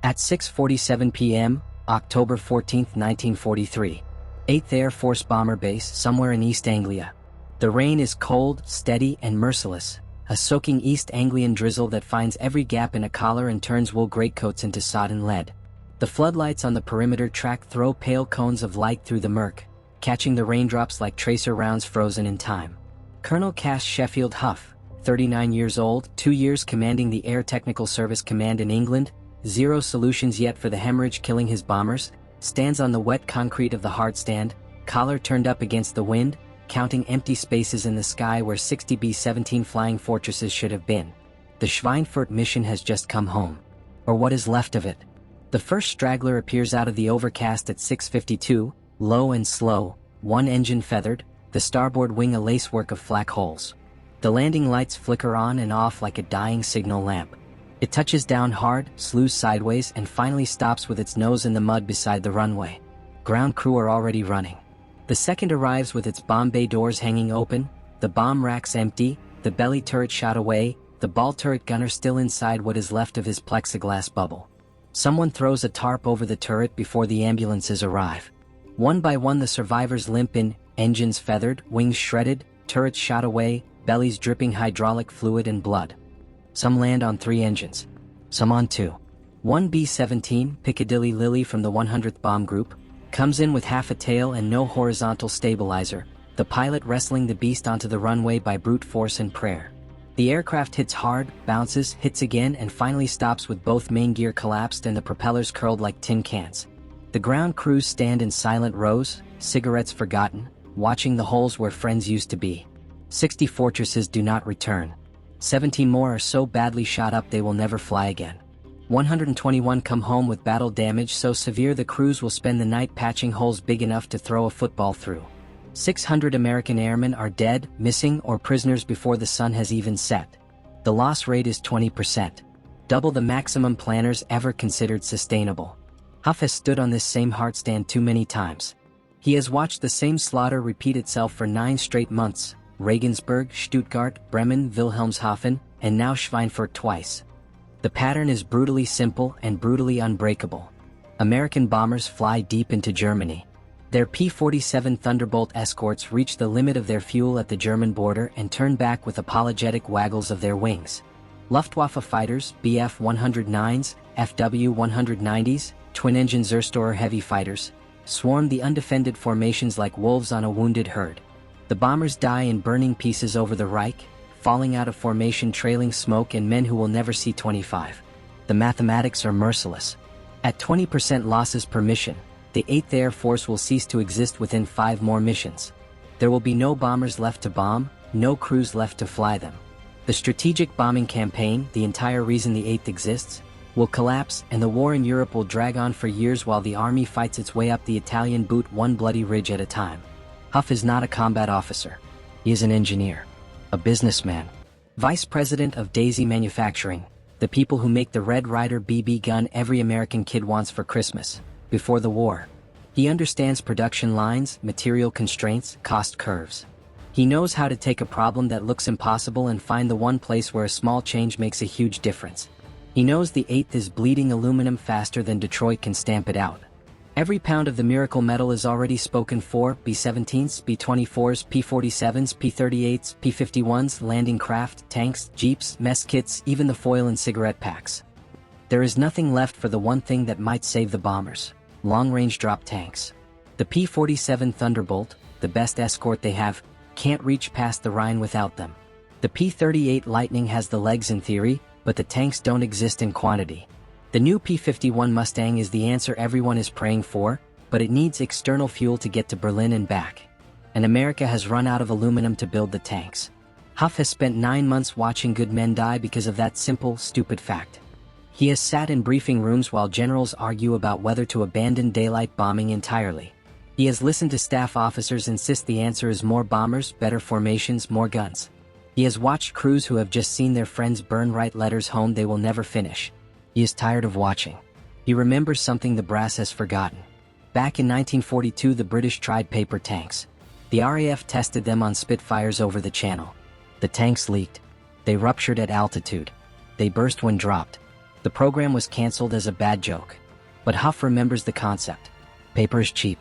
At 6:47 p.m., October 14, 1943, 8th Air Force Bomber Base somewhere in East Anglia. The rain is cold, steady, and merciless, a soaking East Anglian drizzle that finds every gap in a collar and turns wool greatcoats into sodden lead. The floodlights on the perimeter track throw pale cones of light through the murk, catching the raindrops like tracer rounds frozen in time. Colonel Cass Sheffield Huff, 39 years old, 2 years commanding the Air Technical Service Command in England, zero solutions yet for the hemorrhage killing his bombers, stands on the wet concrete of the hardstand, collar turned up against the wind, counting empty spaces in the sky where 60 B-17 flying fortresses should have been. The Schweinfurt mission has just come home. Or what is left of it. The first straggler appears out of the overcast at 6:52, low and slow, one engine feathered, the starboard wing a lacework of flak holes. The landing lights flicker on and off like a dying signal lamp. It touches down hard, slews sideways, and finally stops with its nose in the mud beside the runway. Ground crew are already running. The second arrives with its bomb bay doors hanging open, the bomb racks empty, the belly turret shot away, the ball turret gunner still inside what is left of his plexiglass bubble. Someone throws a tarp over the turret before the ambulances arrive. One by one the survivors limp in, engines feathered, wings shredded, turrets shot away, bellies dripping hydraulic fluid and blood. Some land on 3 engines. Some on 2. One B-17, Piccadilly Lily from the 100th Bomb Group, comes in with half a tail and no horizontal stabilizer, the pilot wrestling the beast onto the runway by brute force and prayer. The aircraft hits hard, bounces, hits again, and finally stops with both main gear collapsed and the propellers curled like tin cans. The ground crews stand in silent rows, cigarettes forgotten, watching the holes where friends used to be. 60 fortresses do not return. 17 more are so badly shot up they will never fly again. 121 come home with battle damage so severe the crews will spend the night patching holes big enough to throw a football through. 600 American airmen are dead, missing, or prisoners before the sun has even set. The loss rate is 20%. Double the maximum planners ever considered sustainable. Huff has stood on this same hardstand too many times. He has watched the same slaughter repeat itself for 9 straight months, Regensburg, Stuttgart, Bremen, Wilhelmshaven, and now Schweinfurt twice. The pattern is brutally simple and brutally unbreakable. American bombers fly deep into Germany. Their P-47 Thunderbolt escorts reach the limit of their fuel at the German border and turn back with apologetic waggles of their wings. Luftwaffe fighters, Bf-109s, Fw-190s, twin-engine Zerstorer heavy fighters, swarm the undefended formations like wolves on a wounded herd. The bombers die in burning pieces over the Reich, falling out of formation trailing smoke and men who will never see 25. The mathematics are merciless. At 20% losses per mission, the 8th Air Force will cease to exist within 5 more missions. There will be no bombers left to bomb, no crews left to fly them. The strategic bombing campaign, the entire reason the 8th exists, will collapse and the war in Europe will drag on for years while the army fights its way up the Italian boot one bloody ridge at a time. Huff is not a combat officer. He is an engineer. A businessman. Vice President of Daisy Manufacturing, the people who make the Red Ryder BB gun every American kid wants for Christmas, before the war. He understands production lines, material constraints, cost curves. He knows how to take a problem that looks impossible and find the one place where a small change makes a huge difference. He knows the 8th is bleeding aluminum faster than Detroit can stamp it out. Every pound of the miracle metal is already spoken for, B-17s, B-24s, P-47's, P-38's, P-51's, landing craft, tanks, jeeps, mess kits, even the foil and cigarette packs. There is nothing left for the one thing that might save the bombers: long-range drop tanks. The P-47 Thunderbolt, the best escort they have, can't reach past the Rhine without them. The P-38 Lightning has the legs in theory, but the tanks don't exist in quantity. The new P-51 Mustang is the answer everyone is praying for, but it needs external fuel to get to Berlin and back. And America has run out of aluminum to build the tanks. Huff has spent 9 months watching good men die because of that simple, stupid fact. He has sat in briefing rooms while generals argue about whether to abandon daylight bombing entirely. He has listened to staff officers insist the answer is more bombers, better formations, more guns. He has watched crews who have just seen their friends burn write letters home they will never finish. He is tired of watching. He remembers something the brass has forgotten. Back in 1942 the British tried paper tanks. The RAF tested them on Spitfires over the Channel. The tanks leaked. They ruptured at altitude. They burst when dropped. The program was cancelled as a bad joke. But Huff remembers the concept. Paper is cheap.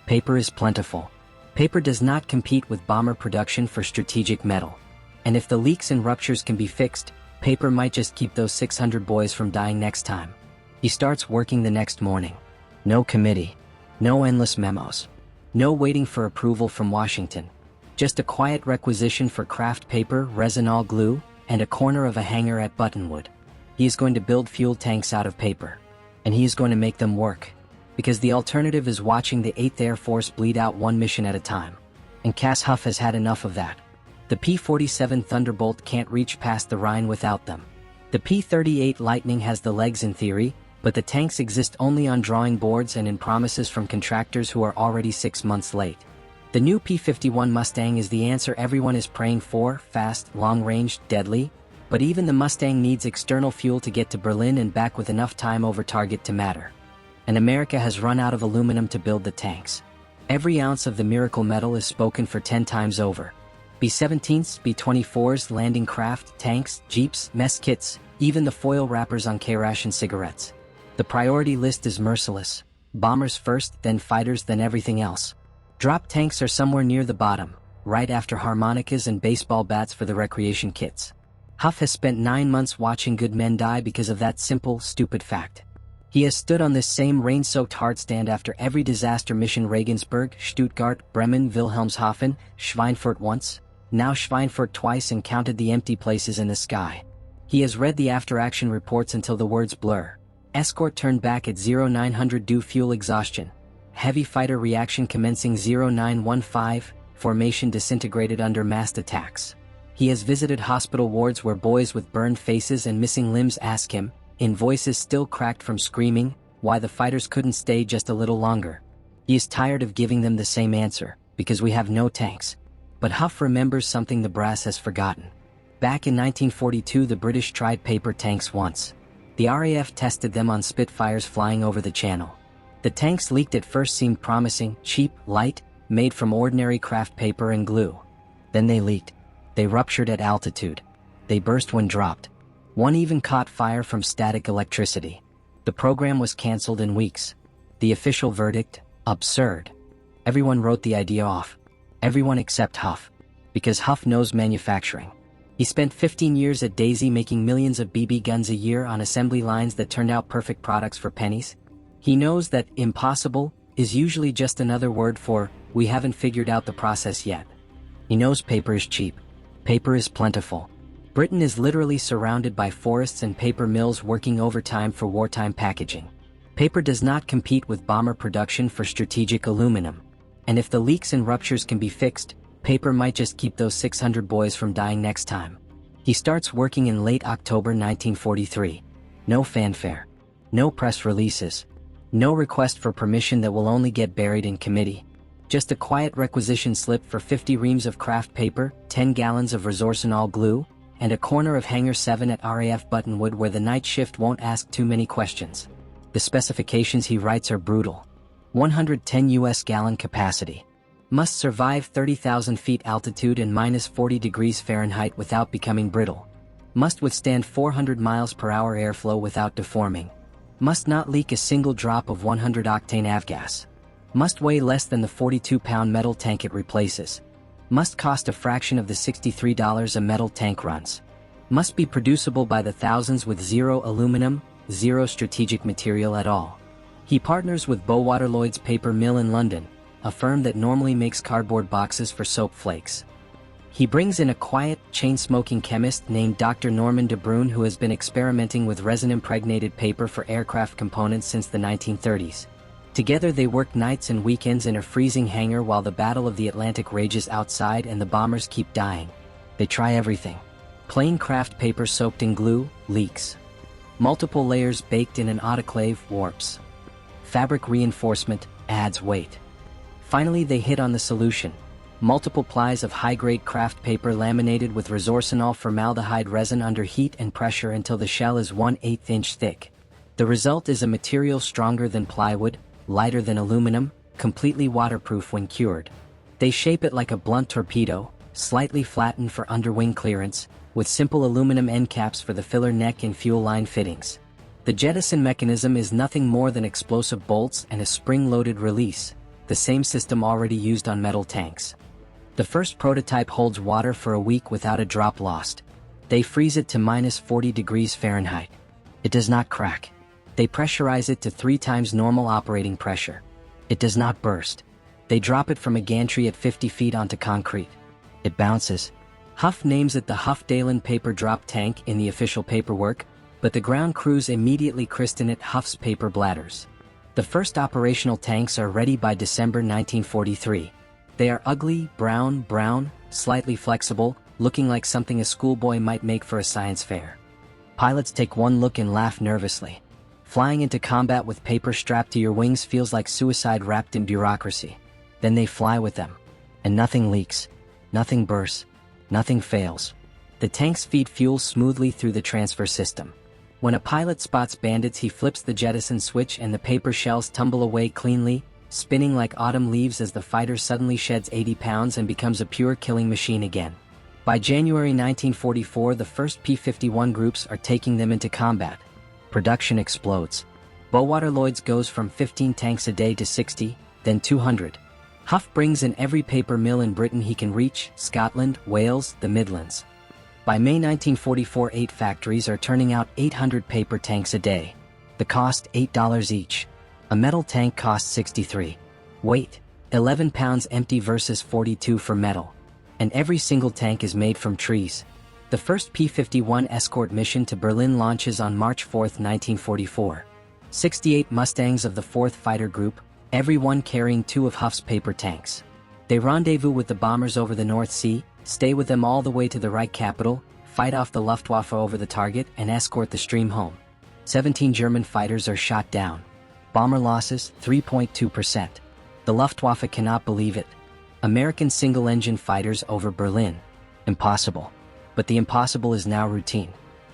Paper is plentiful. Paper does not compete with bomber production for strategic metal. And if the leaks and ruptures can be fixed, paper might just keep those 600 boys from dying next time. He starts working the next morning. No committee. No endless memos. No waiting for approval from Washington. Just a quiet requisition for craft paper, resinol glue, and a corner of a hangar at Buttonwood. He is going to build fuel tanks out of paper. And he is going to make them work. Because the alternative is watching the 8th Air Force bleed out one mission at a time. And Cass Huff has had enough of that. The P-47 Thunderbolt can't reach past the Rhine without them. The P-38 Lightning has the legs in theory, but the tanks exist only on drawing boards and in promises from contractors who are already 6 months late. The new P-51 Mustang is the answer everyone is praying for: fast, long-range, deadly. But even the Mustang needs external fuel to get to Berlin and back with enough time over target to matter. And America has run out of aluminum to build the tanks. Every ounce of the miracle metal is spoken for 10 times over. B-17s, B-24s, landing craft, tanks, jeeps, mess kits, even the foil wrappers on K-ration cigarettes. The priority list is merciless. Bombers first, then fighters, then everything else. Drop tanks are somewhere near the bottom, right after harmonicas and baseball bats for the recreation kits. Huff has spent 9 months watching good men die because of that simple, stupid fact. He has stood on this same rain-soaked hardstand after every disaster mission: Regensburg, Stuttgart, Bremen, Wilhelmshaven, Schweinfurt once, now Schweinfurt twice, and counted the empty places in the sky. He has read the after-action reports until the words blur. Escort turned back at 0900 due fuel exhaustion. Heavy fighter reaction commencing 0915, formation disintegrated under massed attacks. He has visited hospital wards where boys with burned faces and missing limbs ask him, in voices still cracked from screaming, why the fighters couldn't stay just a little longer. He is tired of giving them the same answer, because we have no tanks. But Huff remembers something the brass has forgotten. Back in 1942, the British tried paper tanks once. The RAF tested them on Spitfires flying over the Channel. The tanks leaked at first, seemed promising, cheap, light, made from ordinary craft paper and glue. Then they leaked. They ruptured at altitude. They burst when dropped. One even caught fire from static electricity. The program was cancelled in weeks. The official verdict: absurd. Everyone wrote the idea off. Everyone except Huff. Because Huff knows manufacturing. He spent 15 years at Daisy making millions of BB guns a year on assembly lines that turned out perfect products for pennies. He knows that impossible is usually just another word for we haven't figured out the process yet. He knows paper is cheap. Paper is plentiful. Britain is literally surrounded by forests and paper mills working overtime for wartime packaging. Paper does not compete with bomber production for strategic aluminum. And if the leaks and ruptures can be fixed, paper might just keep those 600 boys from dying next time. He starts working in late October 1943. No fanfare. No press releases. No request for permission that will only get buried in committee. Just a quiet requisition slip for 50 reams of craft paper, 10 gallons of resorcinol glue, and a corner of Hangar 7 at RAF Buttonwood where the night shift won't ask too many questions. The specifications he writes are brutal. 110 US gallon capacity. Must survive 30,000 feet altitude and minus 40 degrees Fahrenheit without becoming brittle. Must withstand 400 miles per hour airflow without deforming. Must not leak a single drop of 100 octane avgas. Must weigh less than the 42-pound metal tank it replaces. Must cost a fraction of the $63 a metal tank runs. Must be producible by the thousands with zero aluminum, zero strategic material at all. He partners with Bowater Lloyd's paper mill in London, a firm that normally makes cardboard boxes for soap flakes. He brings in a quiet, chain-smoking chemist named Dr. Norman de Bruyn, who has been experimenting with resin-impregnated paper for aircraft components since the 1930s. Together they work nights and weekends in a freezing hangar while the Battle of the Atlantic rages outside and the bombers keep dying. They try everything. Plain craft paper soaked in glue, leaks. Multiple layers baked in an autoclave, warps. Fabric reinforcement, adds weight. Finally they hit on the solution. Multiple plies of high-grade craft paper laminated with resorcinol formaldehyde resin under heat and pressure until the shell is 1/8 inch thick. The result is a material stronger than plywood, lighter than aluminum, completely waterproof when cured. They shape it like a blunt torpedo, slightly flattened for underwing clearance, with simple aluminum end caps for the filler neck and fuel line fittings. The jettison mechanism is nothing more than explosive bolts and a spring-loaded release, the same system already used on metal tanks. The first prototype holds water for a week without a drop lost. They freeze it to -40 degrees Fahrenheit. It does not crack. They pressurize it to 3 times normal operating pressure. It does not burst. They drop it from a gantry at 50 feet onto concrete. It bounces. Huff names it the Huff-Dalen paper drop tank in the official paperwork, but the ground crews immediately christen it Huff's paper bladders. The first operational tanks are ready by December 1943. They are ugly, brown, slightly flexible, looking like something a schoolboy might make for a science fair. Pilots take one look and laugh nervously. Flying into combat with paper strapped to your wings feels like suicide wrapped in bureaucracy. Then they fly with them. And nothing leaks. Nothing bursts. Nothing fails. The tanks feed fuel smoothly through the transfer system. When a pilot spots bandits, he flips the jettison switch and the paper shells tumble away cleanly, spinning like autumn leaves as the fighter suddenly sheds 80 pounds and becomes a pure killing machine again. By January 1944, the first P-51 groups are taking them into combat. Production explodes. Bowater Lloyd's goes from 15 tanks a day to 60, then 200. Huff brings in every paper mill in Britain he can reach: Scotland, Wales, the Midlands. By May 1944, 8 factories are turning out 800 paper tanks a day. The cost $8 each. A metal tank costs 63. Weight: 11 pounds empty versus 42 for metal. And every single tank is made from trees. The first P-51 escort mission to Berlin launches on March 4, 1944. 68 Mustangs of the 4th Fighter Group, every one carrying 2 of Huff's paper tanks. They rendezvous with the bombers over the North Sea, stay with them all the way to the Reich capital, fight off the Luftwaffe over the target, and escort the stream home. 17 German fighters are shot down. Bomber losses, 3.2%. The Luftwaffe cannot believe it. American single-engine fighters over Berlin. Impossible. But the impossible is now routine.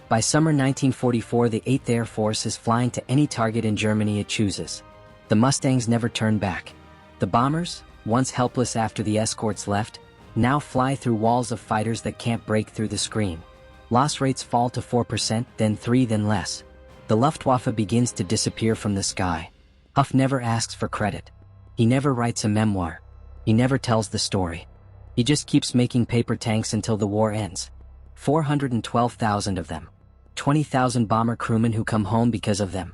By summer 1944, the 8th Air Force is flying to any target in Germany it chooses. The Mustangs never turn back. The bombers, once helpless after the escorts left, now fly through walls of fighters that can't break through the screen. Loss rates fall to 4%, then 3%, then less. The Luftwaffe begins to disappear from the sky. Huff never asks for credit. He never writes a memoir. He never tells the story. He just keeps making paper tanks until the war ends. 412,000 of them. 20,000 bomber crewmen who come home because of them.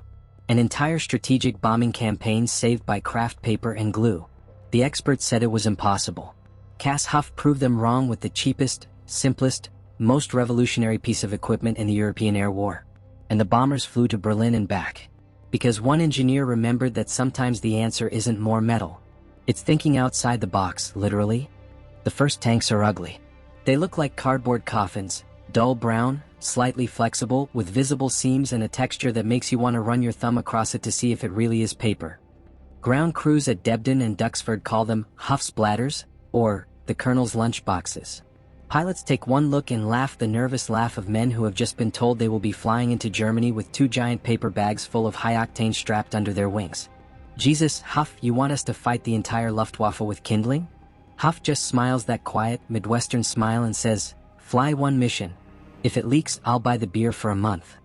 An entire strategic bombing campaign saved by craft paper and glue. The experts said it was impossible. Cass Huff proved them wrong with the cheapest, simplest, most revolutionary piece of equipment in the European Air War. And the bombers flew to Berlin and back. Because one engineer remembered that sometimes the answer isn't more metal. It's thinking outside the box, literally. The first tanks are ugly. They look like cardboard coffins, dull brown, slightly flexible, with visible seams and a texture that makes you want to run your thumb across it to see if it really is paper. Ground crews at Debden and Duxford call them Huff's bladders, or the Colonel's lunchboxes. Pilots take one look and laugh the nervous laugh of men who have just been told they will be flying into Germany with 2 giant paper bags full of high-octane strapped under their wings. Jesus, Huff, you want us to fight the entire Luftwaffe with kindling? Huff just smiles that quiet, Midwestern smile and says, "Fly one mission. If it leaks, I'll buy the beer for a month."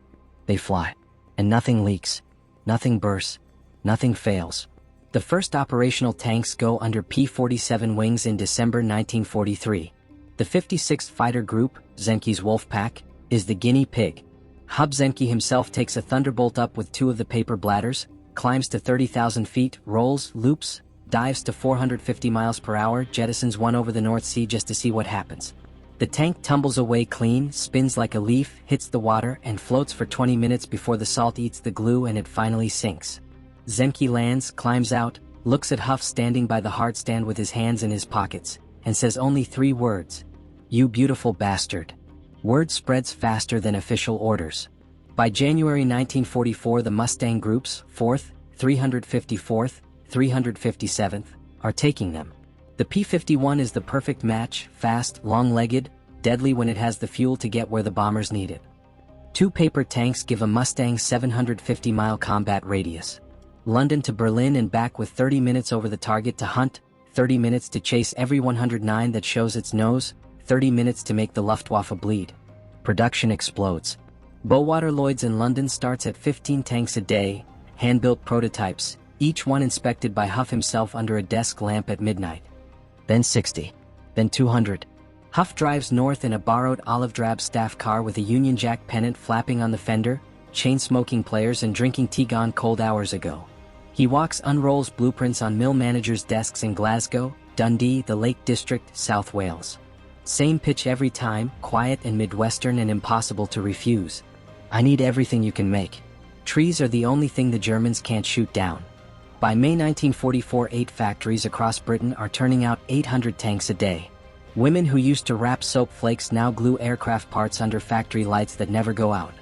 They fly. And nothing leaks. Nothing bursts. Nothing fails. The first operational tanks go under P-47 wings in December 1943. The 56th Fighter Group, Zemke's Wolfpack, is the guinea pig. Hub Zemke himself takes a Thunderbolt up with 2 of the paper bladders, climbs to 30,000 feet, rolls, loops, dives to 450 miles per hour, jettisons one over the North Sea just to see what happens. The tank tumbles away clean, spins like a leaf, hits the water, and floats for 20 minutes before the salt eats the glue and it finally sinks. Zemke lands, climbs out, looks at Huff standing by the hardstand with his hands in his pockets, and says only 3 words. "You beautiful bastard." Word spreads faster than official orders. By January 1944, the Mustang groups, 4th, 354th, 357th, are taking them. The P-51 is the perfect match, fast, long-legged, deadly when it has the fuel to get where the bombers need it. 2 paper tanks give a Mustang 750-mile combat radius. London to Berlin and back with 30 minutes over the target to hunt, 30 minutes to chase every 109 that shows its nose, 30 minutes to make the Luftwaffe bleed. Production explodes. Bowater Lloyd's in London starts at 15 tanks a day, hand-built prototypes, each one inspected by Huff himself under a desk lamp at midnight. Then 60. Then 200. Huff drives north in a borrowed olive-drab staff car with a Union Jack pennant flapping on the fender, chain-smoking players and drinking tea gone cold hours ago. He walks unrolls blueprints on mill managers' desks in Glasgow, Dundee, the Lake District, South Wales. Same pitch every time, quiet and Midwestern and impossible to refuse. I need everything you can make. Trees are the only thing the Germans can't shoot down. By May 1944, 8 factories across Britain are turning out 800 tanks a day. Women who used to wrap soap flakes now glue aircraft parts under factory lights that never go out.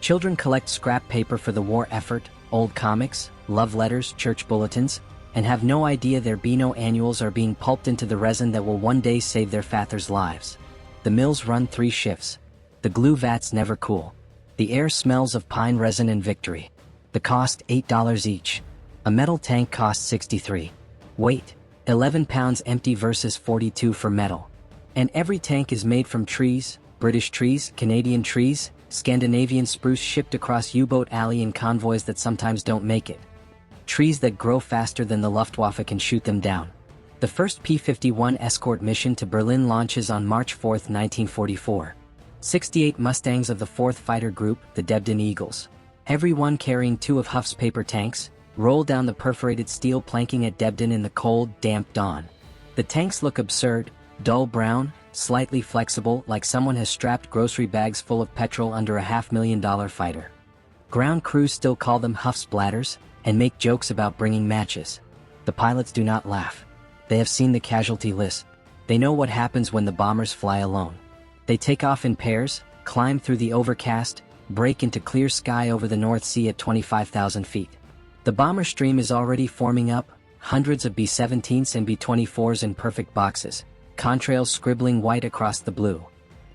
Children collect scrap paper for the war effort, old comics, love letters, church bulletins, and have no idea their Beano annuals are being pulped into the resin that will one day save their fathers' lives. The mills run 3 shifts. The glue vats never cool. The air smells of pine resin and victory. The cost $8 each. A metal tank costs 63. Weight, 11 pounds empty versus 42 for metal. And every tank is made from trees, British trees, Canadian trees, Scandinavian spruce shipped across U-boat alley in convoys that sometimes don't make it. Trees that grow faster than the Luftwaffe can shoot them down. The first P-51 escort mission to Berlin launches on March 4, 1944. 68 Mustangs of the 4th Fighter Group, the Debden Eagles, every one carrying 2 of Huff's paper tanks, roll down the perforated steel planking at Debden in the cold, damp dawn. The tanks look absurd, dull brown, slightly flexible, like someone has strapped grocery bags full of petrol under a $500,000 fighter. Ground crews still call them Huff's bladders, and make jokes about bringing matches. The pilots do not laugh. They have seen the casualty list. They know what happens when the bombers fly alone. They take off in pairs, climb through the overcast, break into clear sky over the North Sea at 25,000 feet. The bomber stream is already forming up, hundreds of B-17s and B-24s in perfect boxes, contrails scribbling white across the blue.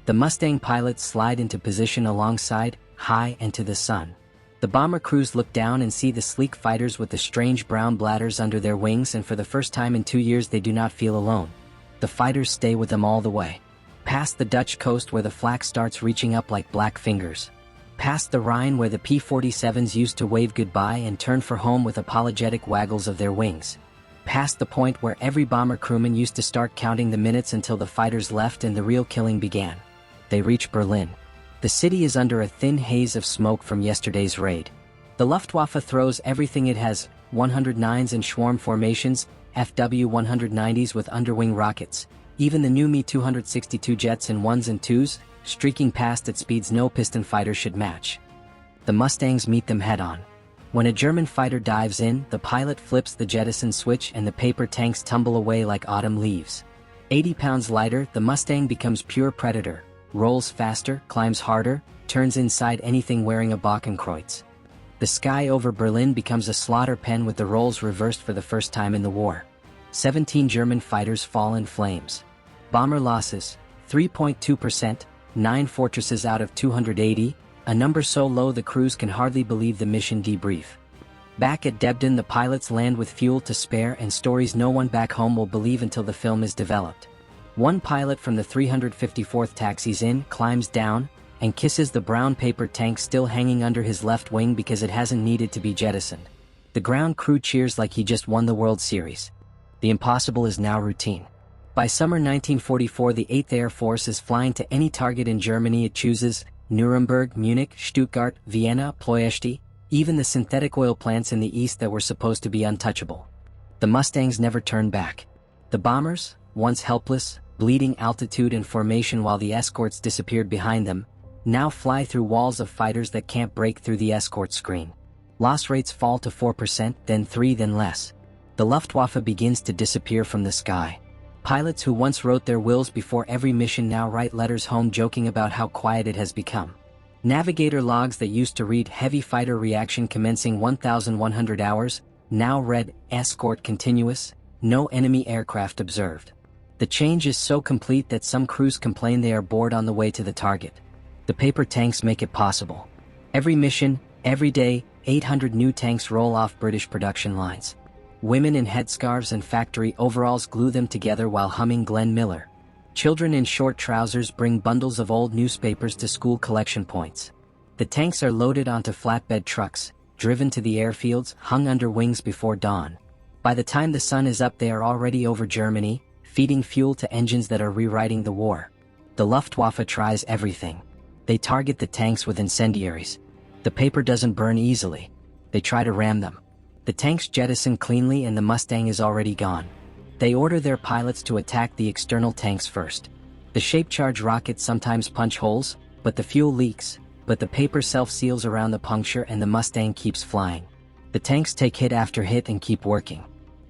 The Mustang pilots slide into position alongside, high and to the sun. The bomber crews look down and see the sleek fighters with the strange brown bladders under their wings, and for the first time in 2 years they do not feel alone. The fighters stay with them all the way. Past the Dutch coast where the flak starts reaching up like black fingers. Past the Rhine where the P-47's used to wave goodbye and turn for home with apologetic waggles of their wings. Past the point where every bomber crewman used to start counting the minutes until the fighters left and the real killing began. They reach Berlin. The city is under a thin haze of smoke from yesterday's raid. The Luftwaffe throws everything it has, 109s in swarm formations, FW-190s with underwing rockets, even the new Me-262 jets in 1s and 2s, streaking past at speeds no piston fighter should match. The Mustangs meet them head-on. When a German fighter dives in, the pilot flips the jettison switch and the paper tanks tumble away like autumn leaves. 80 pounds lighter, the Mustang becomes pure predator, rolls faster, climbs harder, turns inside anything wearing a Balkenkreuz. The sky over Berlin becomes a slaughter pen with the roles reversed for the first time in the war. 17 German fighters fall in flames. Bomber losses, 3.2%, 9 fortresses out of 280, a number so low the crews can hardly believe the mission debrief. Back at Debden, the pilots land with fuel to spare and stories no one back home will believe until the film is developed. One pilot from the 354th taxis in, climbs down, and kisses the brown paper tank still hanging under his left wing because it hasn't needed to be jettisoned. The ground crew cheers like he just won the World Series. The impossible is now routine. By summer 1944, the 8th Air Force is flying to any target in Germany it chooses: Nuremberg, Munich, Stuttgart, Vienna, Ploiești, even the synthetic oil plants in the east that were supposed to be untouchable. The Mustangs never turn back. The bombers, once helpless, bleeding altitude and formation while the escorts disappeared behind them, now fly through walls of fighters that can't break through the escort screen. Loss rates fall to 4%, then 3%, then less. The Luftwaffe begins to disappear from the sky. Pilots who once wrote their wills before every mission now write letters home joking about how quiet it has become. Navigator logs that used to read heavy fighter reaction commencing 1,100 hours, now read escort continuous, no enemy aircraft observed. The change is so complete that some crews complain they are bored on the way to the target. The paper tanks make it possible. Every mission, every day, 800 new tanks roll off British production lines. Women in headscarves and factory overalls glue them together while humming Glenn Miller. Children in short trousers bring bundles of old newspapers to school collection points. The tanks are loaded onto flatbed trucks, driven to the airfields, hung under wings before dawn. By the time the sun is up, they are already over Germany, feeding fuel to engines that are rewriting the war. The Luftwaffe tries everything. They target the tanks with incendiaries. The paper doesn't burn easily. They try to ram them. The tanks jettison cleanly and the Mustang is already gone. They order their pilots to attack the external tanks first. The shape-charge rockets sometimes punch holes, but the fuel leaks, but the paper self-seals around the puncture and the Mustang keeps flying. The tanks take hit after hit and keep working.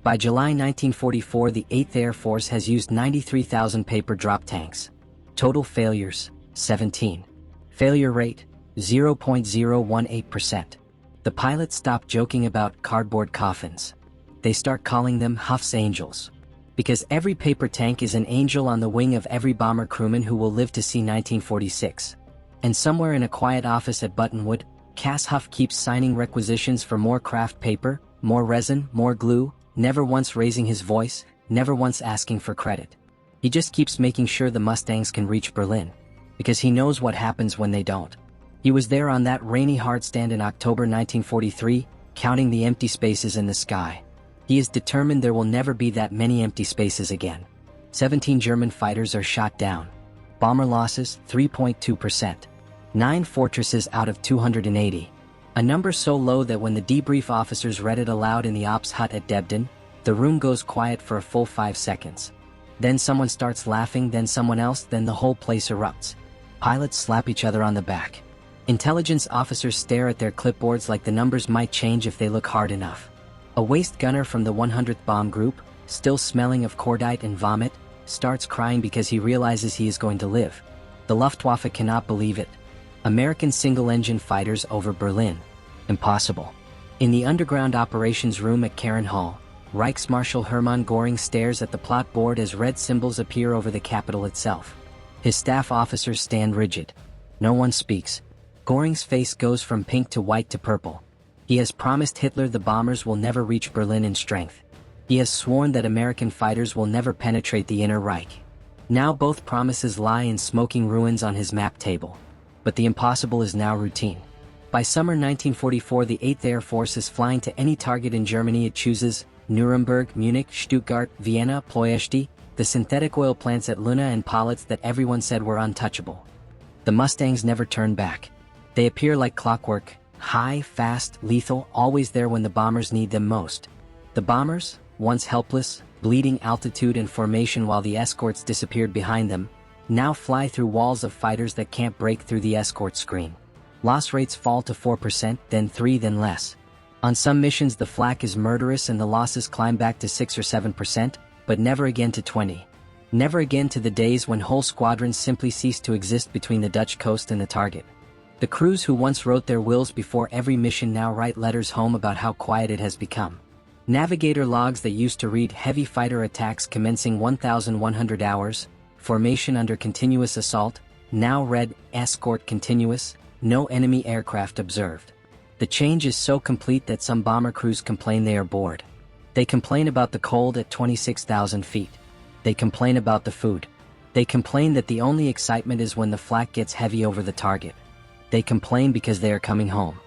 By July 1944, the 8th Air Force has used 93,000 paper drop tanks. Total failures, 17. Failure rate, 0.018%. The pilots stop joking about cardboard coffins. They start calling them Huff's Angels. Because every paper tank is an angel on the wing of every bomber crewman who will live to see 1946. And somewhere in a quiet office at Buttonwood, Cass Huff keeps signing requisitions for more craft paper, more resin, more glue, never once raising his voice, never once asking for credit. He just keeps making sure the Mustangs can reach Berlin. Because he knows what happens when they don't. He was there on that rainy hardstand in October 1943, counting the empty spaces in the sky. He is determined there will never be that many empty spaces again. 17 German fighters are shot down. Bomber losses, 3.2%. 9 fortresses out of 280. A number so low that when the debrief officers read it aloud in the ops hut at Debden, the room goes quiet for a full 5 seconds. Then someone starts laughing, then someone else, then the whole place erupts. Pilots slap each other on the back. Intelligence officers stare at their clipboards like the numbers might change if they look hard enough. A waist gunner from the 100th Bomb Group, still smelling of cordite and vomit, starts crying because he realizes he is going to live. The Luftwaffe cannot believe it. American single-engine fighters over Berlin. Impossible. In the underground operations room at Karen Hall, Reichsmarschall Hermann Göring stares at the plot board as red symbols appear over the capital itself. His staff officers stand rigid. No one speaks. Göring's face goes from pink to white to purple. He has promised Hitler the bombers will never reach Berlin in strength. He has sworn that American fighters will never penetrate the Inner Reich. Now both promises lie in smoking ruins on his map table. But the impossible is now routine. By summer 1944, the 8th Air Force is flying to any target in Germany it chooses: Nuremberg, Munich, Stuttgart, Vienna, Ploiești, the synthetic oil plants at Luna and Politz that everyone said were untouchable. The Mustangs never turn back. They appear like clockwork, high, fast, lethal, always there when the bombers need them most. The bombers, once helpless, bleeding altitude and formation while the escorts disappeared behind them, now fly through walls of fighters that can't break through the escort screen. Loss rates fall to 4%, then 3%, then less. On some missions the flak is murderous and the losses climb back to 6 or 7%, but never again to 20. Never again to the days when whole squadrons simply ceased to exist between the Dutch coast and the target. The crews who once wrote their wills before every mission now write letters home about how quiet it has become. Navigator logs that used to read heavy fighter attacks commencing 1,100 hours, formation under continuous assault, now read escort continuous, no enemy aircraft observed. The change is so complete that some bomber crews complain they are bored. They complain about the cold at 26,000 feet. They complain about the food. They complain that the only excitement is when the flak gets heavy over the target. They complain because they are coming home.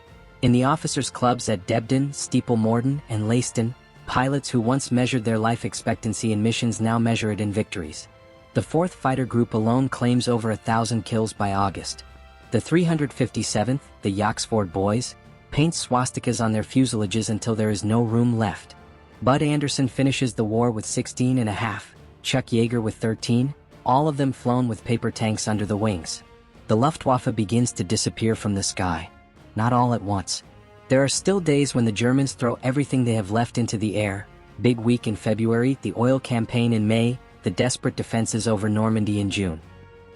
In the officers' clubs at Debden, Steeple Morden, and Leiston, pilots who once measured their life expectancy in missions now measure it in victories. The 4th Fighter Group alone claims over 1,000 kills by August. The 357th, the Yoxford Boys, paints swastikas on their fuselages until there is no room left. Bud Anderson finishes the war with 16.5, Chuck Yeager with 13, all of them flown with paper tanks under the wings. The Luftwaffe begins to disappear from the sky. Not all at once. There are still days when the Germans throw everything they have left into the air: Big Week in February, the oil campaign in May, the desperate defenses over Normandy in June.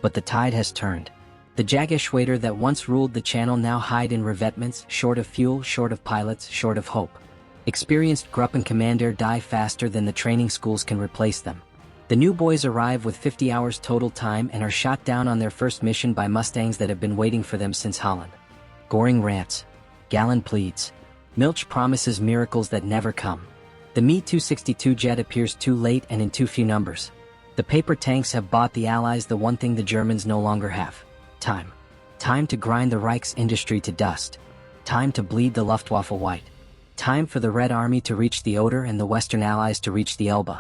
But the tide has turned. The Jagdgeschwader that once ruled the channel now hide in revetments, short of fuel, short of pilots, short of hope. Experienced Gruppen Commander die faster than the training schools can replace them. The new boys arrive with 50 hours total time and are shot down on their first mission by Mustangs that have been waiting for them since Holland. Göring rants. Gallon pleads. Milch promises miracles that never come. The Me-262 jet appears too late and in too few numbers. The paper tanks have bought the Allies the one thing the Germans no longer have: time. Time to grind the Reich's industry to dust. Time to bleed the Luftwaffe white. Time for the Red Army to reach the Oder and the Western Allies to reach the Elbe.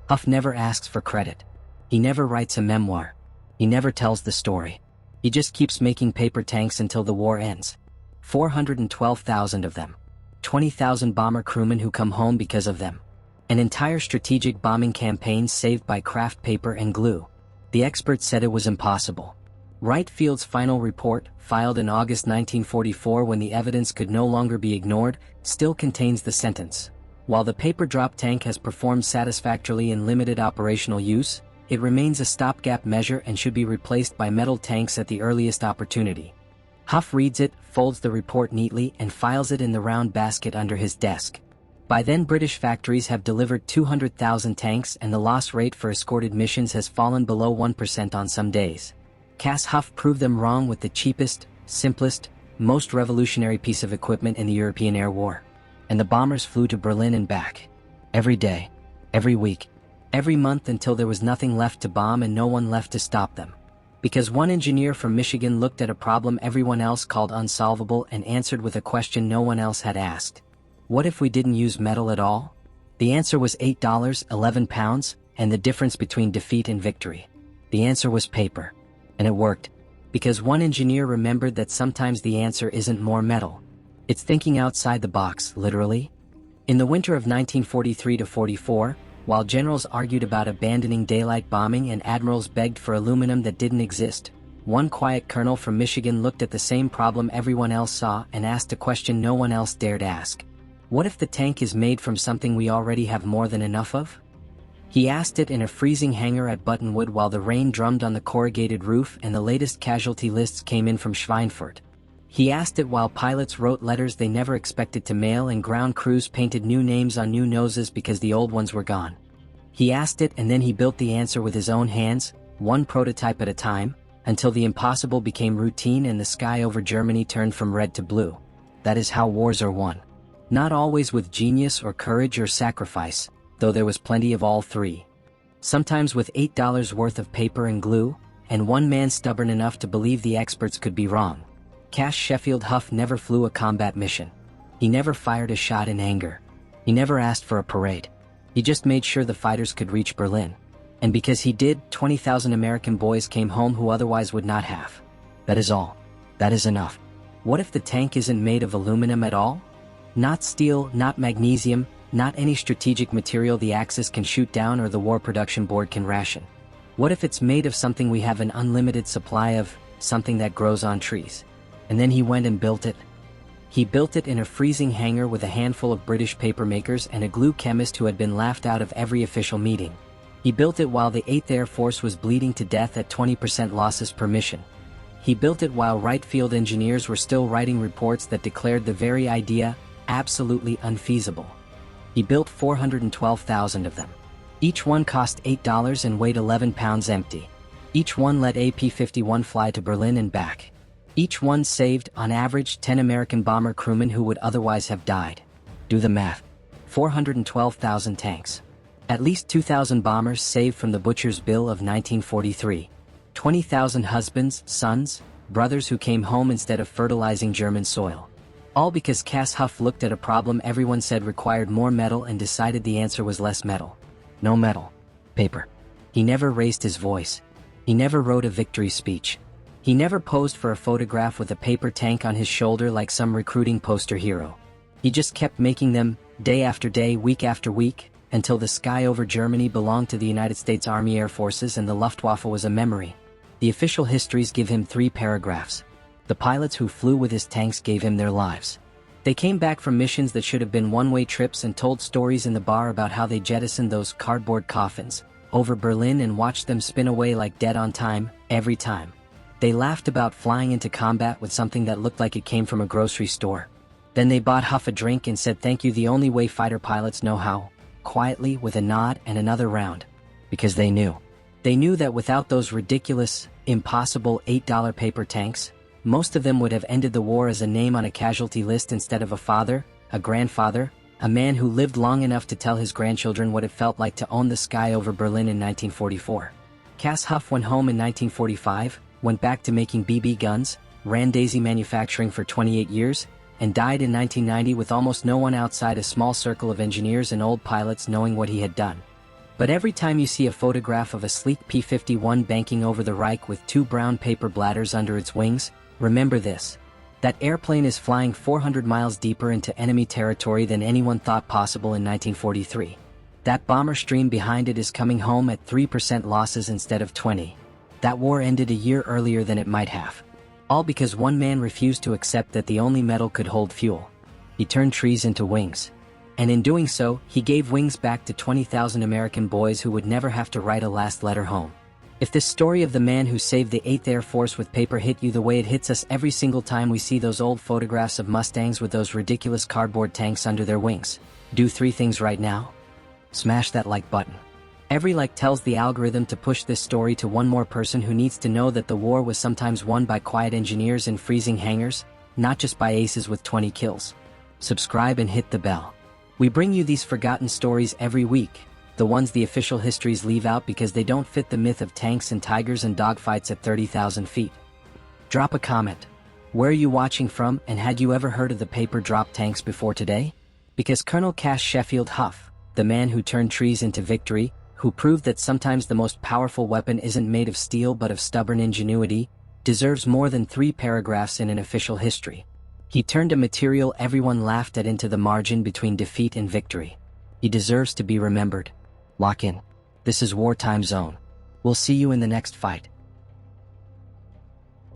Huff never asks for credit. He never writes a memoir. He never tells the story. He just keeps making paper tanks until the war ends. 412,000 of them. 20,000 bomber crewmen who come home because of them. An entire strategic bombing campaign saved by craft paper and glue. The experts said it was impossible. Wright Field's final report, filed in August 1944 when the evidence could no longer be ignored, still contains the sentence, "While the paper drop tank has performed satisfactorily in limited operational use, it remains a stopgap measure and should be replaced by metal tanks at the earliest opportunity." Huff reads it, folds the report neatly and files it in the round basket under his desk. By then British factories have delivered 200,000 tanks and the loss rate for escorted missions has fallen below 1% on some days. Cass Huff proved them wrong with the cheapest, simplest, most revolutionary piece of equipment in the European air war. And the bombers flew to Berlin and back. Every day, every week, every month until there was nothing left to bomb and no one left to stop them. Because one engineer from Michigan looked at a problem everyone else called unsolvable and answered with a question no one else had asked. What if we didn't use metal at all? The answer was $8, 11 pounds, and the difference between defeat and victory. The answer was paper. And it worked. Because one engineer remembered that sometimes the answer isn't more metal. It's thinking outside the box, literally. In the winter of 1943-44, while generals argued about abandoning daylight bombing and admirals begged for aluminum that didn't exist, one quiet colonel from Michigan looked at the same problem everyone else saw and asked a question no one else dared ask. What if the tank is made from something we already have more than enough of? He asked it in a freezing hangar at Buttonwood while the rain drummed on the corrugated roof and the latest casualty lists came in from Schweinfurt. He asked it while pilots wrote letters they never expected to mail and ground crews painted new names on new noses because the old ones were gone. He asked it and then he built the answer with his own hands, one prototype at a time, until the impossible became routine and the sky over Germany turned from red to blue. That is how wars are won. Not always with genius or courage or sacrifice, though there was plenty of all three. Sometimes with $8 worth of paper and glue, and one man stubborn enough to believe the experts could be wrong. Cass Sheffield Huff never flew a combat mission. He never fired a shot in anger. He never asked for a parade. He just made sure the fighters could reach Berlin. And because he did, 20,000 American boys came home who otherwise would not have. That is all. That is enough. What if the tank isn't made of aluminum at all? Not steel, not magnesium, not any strategic material the Axis can shoot down or the War Production Board can ration. What if it's made of something we have an unlimited supply of, something that grows on trees? And then he went and built it. He built it in a freezing hangar with a handful of British papermakers and a glue chemist who had been laughed out of every official meeting. He built it while the 8th Air Force was bleeding to death at 20% losses per mission. He built it while Wright Field engineers were still writing reports that declared the very idea absolutely unfeasible. He built 412,000 of them. Each one cost $8 and weighed 11 pounds empty. Each one let a P-51 fly to Berlin and back. Each one saved, on average, 10 American bomber crewmen who would otherwise have died. Do the math. 412,000 tanks. At least 2,000 bombers saved from the butcher's bill of 1943. 20,000 husbands, sons, brothers who came home instead of fertilizing German soil. All because Cass Huff looked at a problem everyone said required more metal and decided the answer was less metal. No metal. Paper. He never raised his voice. He never wrote a victory speech. He never posed for a photograph with a paper tank on his shoulder like some recruiting poster hero. He just kept making them, day after day, week after week, until the sky over Germany belonged to the United States Army Air Forces and the Luftwaffe was a memory. The official histories give him 3 paragraphs. The pilots who flew with his tanks gave him their lives. They came back from missions that should have been one-way trips and told stories in the bar about how they jettisoned those cardboard coffins over Berlin and watched them spin away like dead on time, every time. They laughed about flying into combat with something that looked like it came from a grocery store. Then they bought Huff a drink and said thank you, the only way fighter pilots know how, quietly with a nod and another round. Because they knew. They knew that without those ridiculous, impossible $8 paper tanks, most of them would have ended the war as a name on a casualty list instead of a father, a grandfather, a man who lived long enough to tell his grandchildren what it felt like to own the sky over Berlin in 1944. Cass Huff went home in 1945, went back to making BB guns, ran Daisy Manufacturing for 28 years, and died in 1990 with almost no one outside a small circle of engineers and old pilots knowing what he had done. But every time you see a photograph of a sleek P-51 banking over the Reich with 2 brown paper bladders under its wings, remember this. That airplane is flying 400 miles deeper into enemy territory than anyone thought possible in 1943. That bomber stream behind it is coming home at 3% losses instead of 20. That war ended a year earlier than it might have. All because one man refused to accept that the only metal could hold fuel. He turned trees into wings. And in doing so, he gave wings back to 20,000 American boys who would never have to write a last letter home. If this story of the man who saved the 8th Air Force with paper hit you the way it hits us every single time we see those old photographs of Mustangs with those ridiculous cardboard tanks under their wings, do 3 things right now. Smash that like button. Every like tells the algorithm to push this story to one more person who needs to know that the war was sometimes won by quiet engineers in freezing hangars, not just by aces with 20 kills. Subscribe and hit the bell. We bring you these forgotten stories every week, the ones the official histories leave out because they don't fit the myth of tanks and tigers and dogfights at 30,000 feet. Drop a comment. Where are you watching from, and had you ever heard of the paper drop tanks before today? Because Colonel Cass Sheffield Huff, the man who turned trees into victory, who proved that sometimes the most powerful weapon isn't made of steel but of stubborn ingenuity, deserves more than 3 paragraphs in an official history. He turned a material everyone laughed at into the margin between defeat and victory. He deserves to be remembered. Lock in. This is Wartime Zone. We'll see you in the next fight.